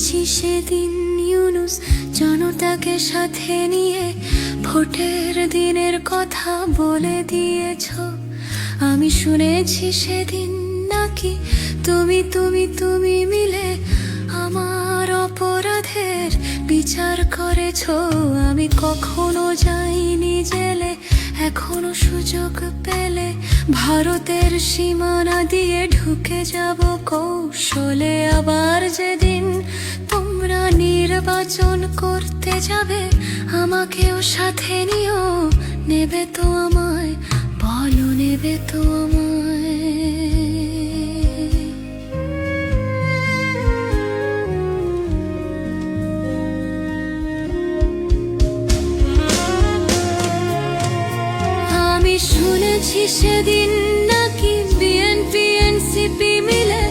শুনেছি সেদিন ইউনুস জনতাকে সাথে নিয়ে ভোটের দিনের কথা বলে দিয়েছ। আমি শুনেছি সেদিন নাকি তুমি তুমি তুমি মিলে আমার অপরাধের বিচার করেছ। আমি কখনো যাইনি জেলে, এখনো সুযোগ পেলে ভারতের সীমানা দিয়ে ঢুকে যাব কৌশলে। আবার যেদিন তোমরা নির্বাচন করতে যাবে আমাকেও সাথে নিও, নেবে তো আমায়, বলো নেবে তো আমায়। আমি শুনেছি সেদিন নাকি বিএনপি এনসিপি মিলে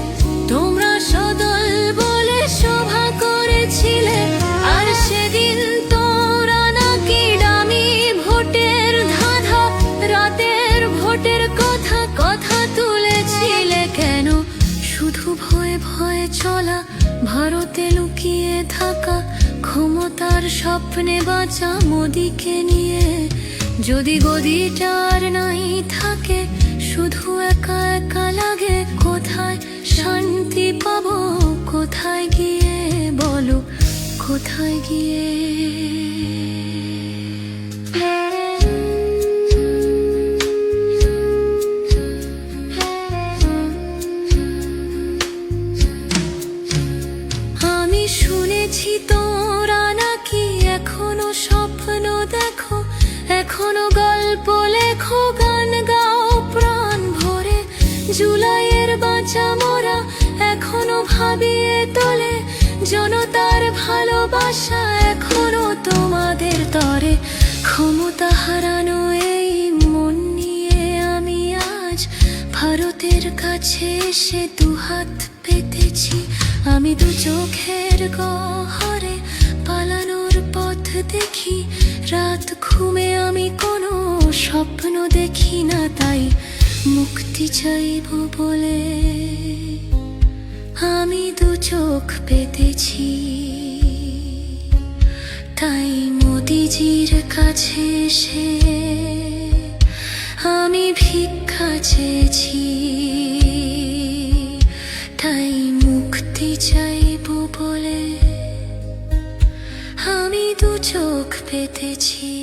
তোমরা সদল বলে সভা করেছিলে। আর সেদিন তোমরা নাকি ডামি ভোটের ধাঁধা, রাতের ভোটের কথা কথা তুলেছিলে। কেন শুধু ভয়ে ভয়ে চলা, ভারতে লুকিয়ে থাকা, ক্ষমতার স্বপ্নে বাঁচা মোদিকে নিয়ে? যদি গদিটার নাই থাকে, শুধু একা একা লাগে, কোথায় শান্তি পাবো, কোথায় গিয়ে বলো, কোথায় গিয়ে? আমি শুনেছি তোরা নাকি এখনো স্বপ্ন দেখো, এখনো গল্প লেখো, গান গাও প্রাণ ভরে। জুলাইয়ের বাঁচা মোরা এখনো ভাবিয়ে তোলে, জনতার ভালোবাসা এখনো তোমাদের তরে। ক্ষমতা হারানো এই মন নিয়ে আমি আজ ভারতের কাছে এসে দুহাত পেতেছি। আমি দু চোখের গহরে পালানোর পথ দেখি, রাত ঘুমে আমি কোনো স্বপ্ন দেখি না, তাই মুক্তি চাইব বলে আমি দু চোখ পেতেছি। তাই মোদিজির কাছে এসে আমি ভিক্ষা চেয়েছি, তাই মুক্তি চাইব বলে আমি দু চোখ পেতেছি।